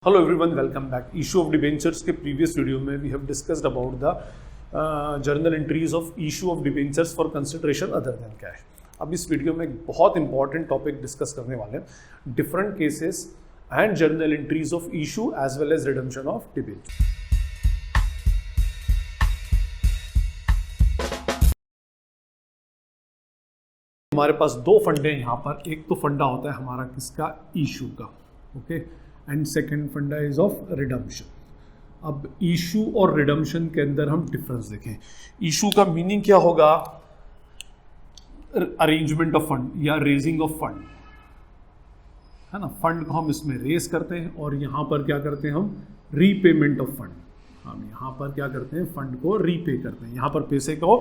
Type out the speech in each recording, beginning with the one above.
Hello everyone, welcome back. Issue of debentures के previous video में we have discussed about the journal entries of issue of debentures for consideration other than cash. अब इस video में एक बहुत important topic discuss करने वाले हैं, different cases and journal entries of issue as well as redemption of debenture. हमारे पास दो फंडे यहाँ पर, एक तो फंडा होता है हमारा किसका, इशू का, ओके, एंड सेकेंड फंडा इज ऑफ रिडम्पशन. अब इशू और रिडम्पशन के अंदर हम डिफरेंस देखें. इशू का मीनिंग क्या होगा, अरेंजमेंट ऑफ फंड या रेजिंग ऑफ फंड, है ना. फंड को हम इसमें रेज करते हैं और यहाँ पर क्या करते हैं हम, रीपेमेंट ऑफ फंड. हम यहाँ पर क्या करते हैं, फंड को रीपे करते हैं. यहाँ पर पैसे को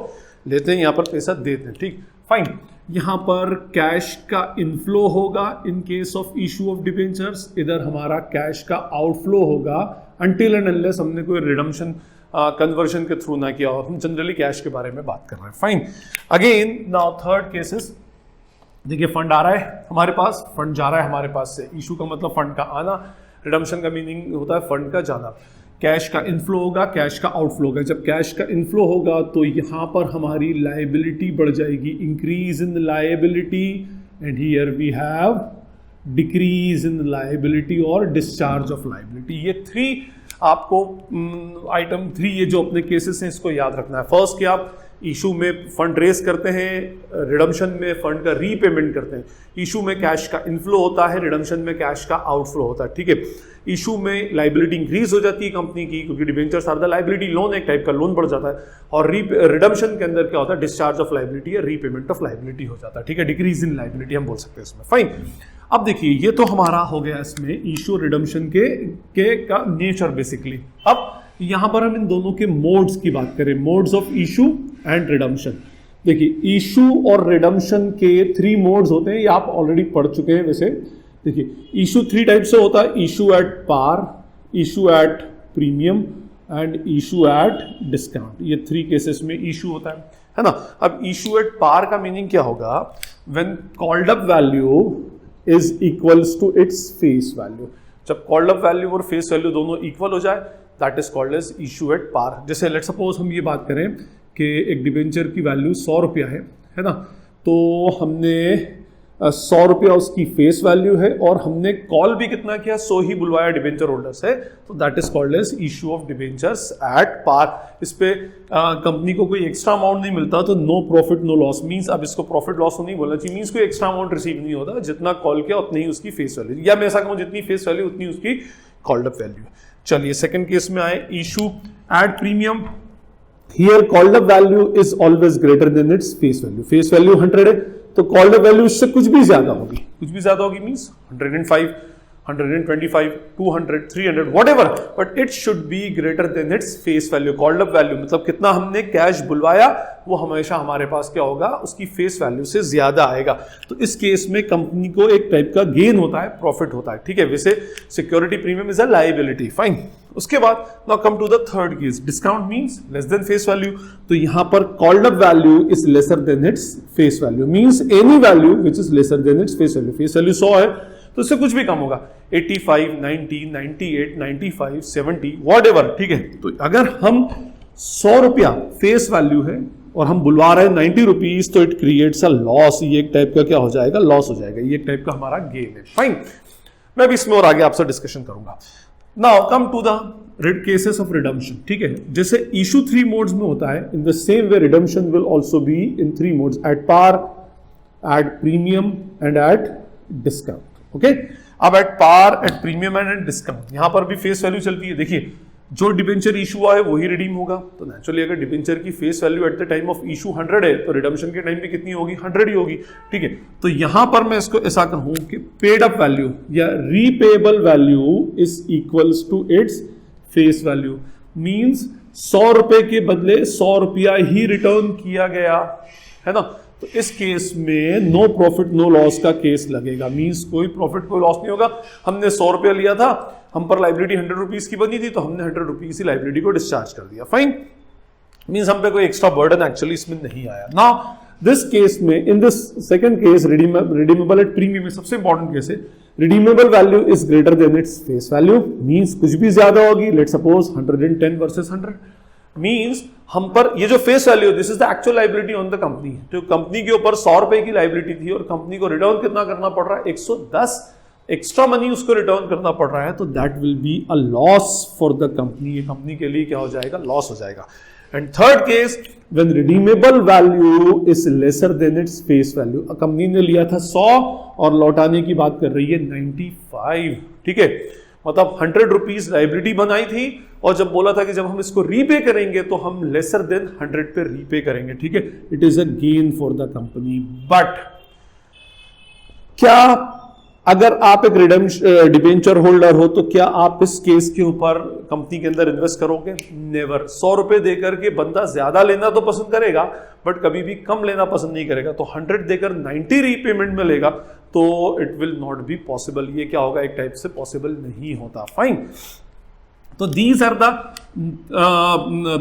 लेते हैं, यहाँ पर पैसा देते हैं, ठीक, फाइन. यहाँ पर कैश का इनफ्लो होगा in case of issue of debentures, इधर हमारा कैश का आउटफ्लो होगा अनटिल एंड अनलेस हमने कोई रिडम्पशन कन्वर्जन के थ्रू ना किया हो. हम जनरली कैश के बारे में बात कर रहे हैं, fine. Again now third cases, देखिए फंड आ रहा है हमारे पास, फंड जा रहा है हमारे पास से. इशू का मतलब फंड का आना, रिडम्पशन का मीनिंग होता है फंड का जाना. कैश का इनफ्लो होगा, कैश का आउटफ्लो होगा. जब कैश का इनफ्लो होगा तो यहाँ पर हमारी लायबिलिटी बढ़ जाएगी, increase in liability, and here we have decrease in liability और डिस्चार्ज ऑफ लायबिलिटी. ये थ्री आपको आइटम थ्री, ये जो अपने केसेस हैं इसको याद रखना है. फर्स्ट कि आप इशू में फंड रेस करते हैं, रिडम्पशन में फंड का रीपेमेंट करते हैं. इशू में कैश का इनफ्लो होता है, रिडम्पशन में कैश का आउटफ्लो होता है, ठीक है. इशू में लाइबिलिटी इंक्रीज हो जाती है कंपनी की, क्योंकि debentures are the liability, loan एक टाइप का लोन बढ़ जाता है. और रिडम्पशन के अंदर क्या होता है, डिस्चार्ज ऑफ लाइबिलिटी या रीपेमेंट ऑफ लाइबिलिटी हो जाता है, ठीक है. डिक्रीज इन लाइबिलिटी हम बोल सकते हैं इसमें, फाइन. अब देखिए ये तो हमारा हो गया इसमें इशू रिडम्पशन के का नेचर बेसिकली. अब यहां पर हम इन दोनों के मोड्स की बात करें, modes of issue and redemption. देखिए इशू और रिडम्पशन के थ्री मोड्स होते हैं, ये आप ऑलरेडी पढ़ चुके हैं वैसे. देखिए इशू थ्री टाइप से होता है, issue at par, issue at premium and issue at discount. ये थ्री केसेस में इशू होता है ना. अब इशू एट पार का मीनिंग क्या होगा, when called up value is equals to its face value. जब कॉल्ड अप वैल्यू और फेस वैल्यू दोनों इक्वल हो जाए, that is called as issue at par. जैसे लेट सपोज हम ये बात करें कि एक डिबेंचर की वैल्यू 100 रुपया है ना, तो हमने 100 रुपया उसकी फेस वैल्यू है और हमने कॉल भी कितना किया, 100 ही बुलवाया डिबेंचर होल्डर से, तो that is called as issue of debentures at par. इस पे कंपनी को कोई एक्स्ट्रा अमाउंट नहीं मिलता, तो no profit no loss means, अब इसको प्रॉफिट लॉस नहीं बोलना चाहिए, मींस कोई एक्स्ट्रा अमाउंट रिसीव नहीं होता, जितना कॉल किया उतनी ही उसकी फेस वैल्यू, या मैं ऐसा कहूँ जितनी फेस वैल्यू उतनी उसकी कॉल्ड अप वैल्यू. चलिए सेकंड केस में आए, issue at premium. Here called up value is always greater than its face value. Face value 100 है तो कॉल्ड अप वैल्यू इससे कुछ भी ज्यादा होगी, कुछ भी ज्यादा होगी means 105, 125, 200, 300 whatever, but it should be greater than its face value. Called up value मतलब कितना हमने कैश बुलवाया वो हमेशा हमारे पास क्या होगा, उसकी फेस वैल्यू से ज्यादा आएगा. तो इस केस में कंपनी को एक टाइप का गेन होता है, प्रॉफिट होता है, ठीक है. वैसे security premium is a liability, fine. उसके बाद now come to the third case, discount means less than face value. तो यहां पर called up value is lesser than its face value, means any value which is lesser than its face value. Face value 100 है तो इससे कुछ भी कम होगा, 85, 90, 98, 95, 70 whatever, ठीक है. तो अगर हम 100 रुपया फेस वैल्यू है और हम बुलवा रहे हैं 90 रुपीज, तो इट क्रिएट्स अ लॉस. ये एक टाइप का क्या हो जाएगा, लॉस हो जाएगा. ये एक टाइप का हमारा गेन है, फाइन. मैं भी इसमें और आगे आपसे डिस्कशन करूंगा. Now come to the cases of redemption, ठीक है. जैसे इशू थ्री मोड्स में होता है, in the same way redemption will also be in three modes, at par, at premium and at discount, okay. अब at par, at premium and at discount, यहां पर भी फेस वैल्यू चलती है. देखिए जो डिबेंचर इशू हुआ है वही रिडीम होगा, तो नेचुरली अगर डिबेंचर की face value eight the time of issue 100 है तो रिडम्पशन के टाइम पे कितनी होगी, 100 ही होगी, ठीक है. तो यहां पर मैं इसको ऐसा कहूं कि पेड अप वैल्यू या repayable value is equals to its face value, means 100 रुपए के बदले 100 रुपया ही रिटर्न किया गया है ना. तो इस केस में नो प्रॉफिट नो लॉस का केस लगेगा, मींस कोई प्रॉफिट कोई लॉस नहीं होगा. हमने 100 रुपया लिया था, हम पर लाइबिलिटी 100 रुपीज की बनी थी, तो हमने 100 रुपीज की लाइबिलिटी को डिस्चार्ज कर दिया, फाइन. मींस हम पे कोई एक्स्ट्रा बर्डन एक्चुअली इसमें नहीं आया ना. दिस केस में, in this second case, redeemable at premium में सबसे इंपॉर्टेंट केस है, redeemable value is greater than its face value, means कुछ भी ज्यादा होगी, लेट्स सपोज 110 वर्सेस 100, मींस हम पर ये जो face value, this is the actual liability on the company, तो कंपनी के ऊपर 100 रुपए की लाइबिलिटी थी और कंपनी को रिटर्न कितना करना पड़ रहा है, 110 एक्स्ट्रा मनी उसको रिटर्न करना पड़ रहा है, तो that will be a loss for the company, ये कंपनी के लिए क्या हो जाएगा, लॉस हो जाएगा। And third case, when redeemable value is lesser than its face value, company ने लिया था 100 और लौटाने की बात कर रही है 95, ठीक है, मतलब 100 रुपीज लाइबिलिटी बनाई थी और जब बोला था कि जब हम इसको रीपे करेंगे तो हम लेसर देन 100 पे रीपे करेंगे, ठीक है, it is a gain for the company. But क्या अगर आप एक डिबेंचर होल्डर हो तो क्या आप इस केस के ऊपर कंपनी के अंदर इन्वेस्ट करोगे? नेवर। 100 रुपए देकर के बंदा ज्यादा लेना तो पसंद करेगा बट कभी भी कम लेना पसंद नहीं करेगा, तो 100 देकर 90 रीपेमेंट में लेगा तो it will not be possible, ये क्या होगा, एक टाइप से पॉसिबल नहीं होता। फाइन, तो these are the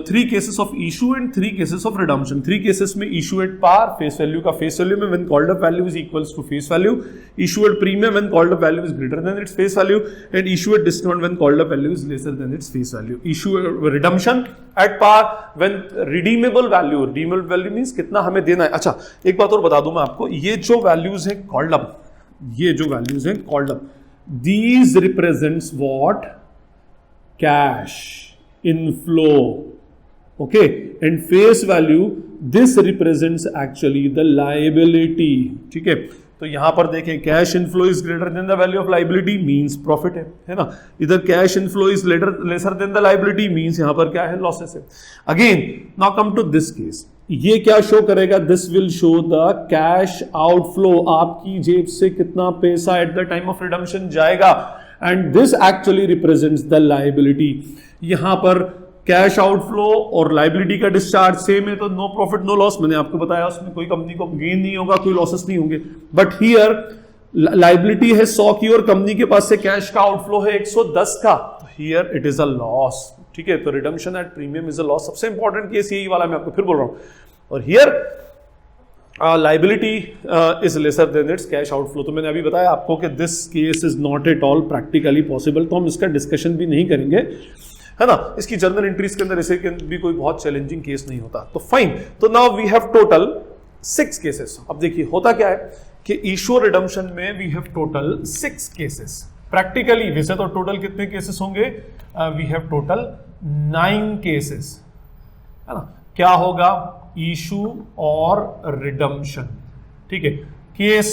3 cases of issue and 3 cases of redemption. 3 cases में issue at par, face value का फेस वैल्यू में when called up value is equals to face value, issue at premium when called up value is greater than its face value, and issue at discount when called up value is lesser than its face value. Issue redemption at par when redeemable value means कितना हमें देना है। अच्छा, एक बात और बता दूं मैं आपको, ये जो वैल्यूज है कॉल्ड अप, ये जो वैल्यूज है called up, these represents what, cash inflow, okay, and face value, this represents actually the liability, ठीक है। तो यहां पर देखें, cash inflow is greater than the value of liability means profit है ना, इधर cash inflow is lesser than the liability means यहां पर क्या है, लॉसेस है। Again now come to this case, ये क्या शो करेगा, this will show the cash outflow, आपकी जेब से कितना पैसा at the time of redemption जाएगा, and this actually represents the liability. यहां पर कैश आउटफ्लो और लाइबिलिटी का डिस्चार्ज सेम है, तो नो प्रॉफिट नो लॉस, मैंने आपको बताया उसमें कोई कंपनी को गेन नहीं होगा, कोई लॉसेस नहीं होंगे। बट हियर लाइबिलिटी है 100 की और कंपनी के पास से कैश का आउटफ्लो है 110 का, तो here it is a loss, ठीक है। तो redemption at premium is a loss, सबसे इंपॉर्टेंट केस यही वाला, मैं आपको फिर बोल रहा हूं। और here liability is lesser than it's cash outflow, तो मैंने अभी बताया आपको कि this case is not at all practically possible, तो हम इसका डिस्कशन भी नहीं करेंगे, है ना। इसकी जर्नल एंट्रीज के अंदर इसे भी कोई बहुत चैलेंजिंग केस नहीं होता। तो फाइन, तो now we have total 6 cases. अब देखिए होता क्या है कि इशू रिडम्पशन में we have total 6 cases. Practically वैसे तो टोटल कितने केसेस होंगे, वी हैव टोटल 9 केसेस, है ना। क्या होगा, इशू और रिडम्पशन, ठीक है। केस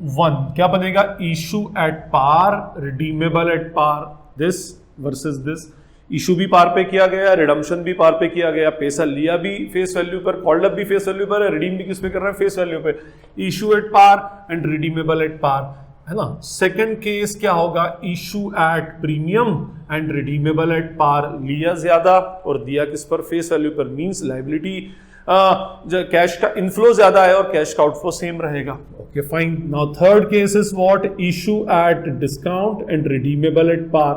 1 क्या बनेगा, issue at par, redeemable at par, this versus this. Issue भी पार पे किया गया, रिडम्पशन भी पार पे किया गया, पैसा लिया भी फेस वैल्यू पर, कॉल्ड अप भी फेस वैल्यू पर है, रिडीम भी किस पे कर रहे हैं, फेस वैल्यू पे। Issue at par and redeemable at par, है ना। सेकंड केस क्या होगा, issue at premium and redeemable at par, लिया ज्यादा और दिया किस पर, फेस वैल्यू पर, मींस लाइबिलिटी कैश का इनफ्लो ज्यादा है और कैश का आउटफ्लो सेम रहेगा। Okay fine, now third case is what, issue at discount and redeemable at par,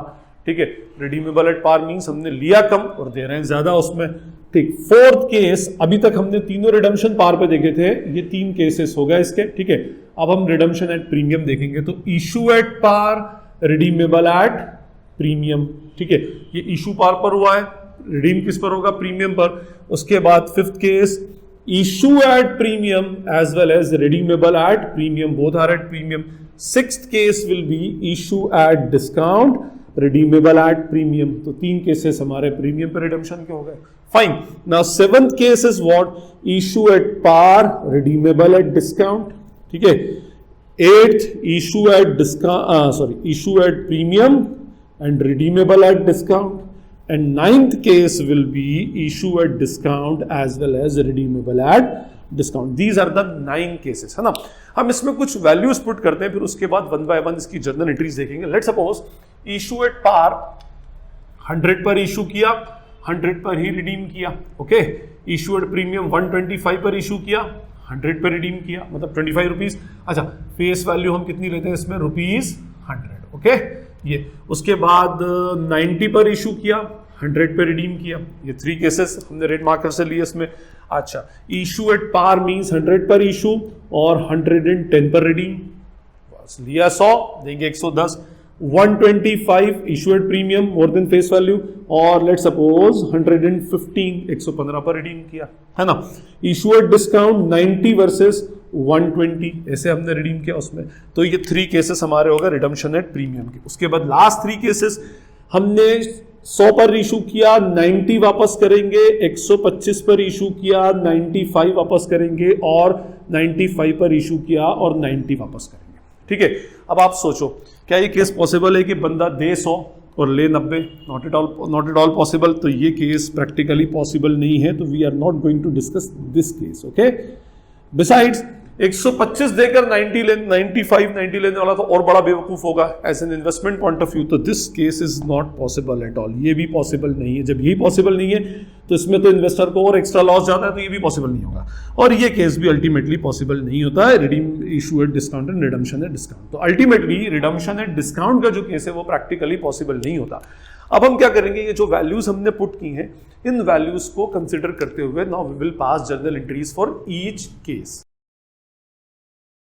ठीक है। रिडीमेबल एट पार मींस हमने लिया कम और दे रहे हैं ज्यादा उसमें, ठीक। फोर्थ केस, अभी तक हमने तीनों रिडम्पशन पार पे देखे थे, ये 3 केसेस हो गए इसके, ठीक है। अब हम रिडम्पशन एट प्रीमियम देखेंगे, तो issue at par, redeemable at premium, ठीक है। ये इशू पार पर हुआ है, रिडीम किस पर होगा, प्रीमियम पर। उसके बाद fifth case, issue at premium as well as redeemable at premium, both are at premium. Sixth case will be issue at discount, redeemable at premium, तो 3 केसेस हमारे प्रीमियम पर रिडम्पशन के हो गए। Fine, now seventh case is what, issue at par, redeemable at discount, ठीक है। 8th, issue at discount, issue at premium and redeemable at discount, and 9th case will be issue at discount as well as redeemable at discount. These are the 9 cases, है ना। हम इसमें कुछ values put करते हैं, फिर उसके बाद 1 by 1 इसकी जर्नल एंट्रीज देखेंगे। Let's suppose issue at par 100 पर इशू किया, 100 पर ही रिडीम किया, ओके। इशू एट प्रीमियम 125 पर इशू किया, 100 पर रिडीम किया, मतलब 25 रुपीज। अच्छा, फेस वैल्यू हम कितनी लेते हैं इसमें, ₹100, ओके। ये उसके बाद 90 पर इशू किया, 100 पे रिडीम किया। ये 3 केसेस हमने रेड मार्कर से लिए इसमें। अच्छा, इशू एट पार मींस 100 पर इशू और 110 पर रिडीम। बस लिया 100 देंगे 110। 125 issue at premium more than face value और लेट सपोज 115 115 पर रिडीम किया, है ना। इशू एट डिस्काउंट 90 वर्सेस 120 ऐसे हमने रिडीम किया उसमें। तो ये 3 केसेस हमारे होगा रिडम्पशन एट प्रीमियम के। उसके बाद लास्ट 3 केसेस हमने 100 पर इशू किया 90 वापस करेंगे, 125 पर इशू किया 95 वापस करेंगे और 95 पर इशू किया और 90 वापस करेंगे। ठीक है, अब आप सोचो क्या ये केस पॉसिबल है कि बंदा दे 100 और ले 90? Not at all possible. तो ये केस प्रैक्टिकली पॉसिबल नहीं है, तो we are not going to discuss this case. Okay, besides 125 देकर 90 लेने वाला तो और बड़ा बेवकूफ होगा as an investment point of view. तो this case is not possible at all. ये भी पॉसिबल नहीं है। जब ये पॉसिबल नहीं है तो इसमें तो इन्वेस्टर को और एक्स्ट्रा लॉस जाता है, तो ये भी पॉसिबल नहीं होगा। और ये केस भी अल्टीमेटली पॉसिबल नहीं होता है, redeem issue at discount and redemption at discount. तो अल्टीमेटली रिडम्पशन एट डिस्काउंट का जो केस है वो प्रैक्टिकली पॉसिबल नहीं होता। अब हम क्या करेंगे, ये जो वैल्यूज हमने पुट की हैं इन वैल्यूज को कंसिडर करते हुए now we will pass journal entries for each case.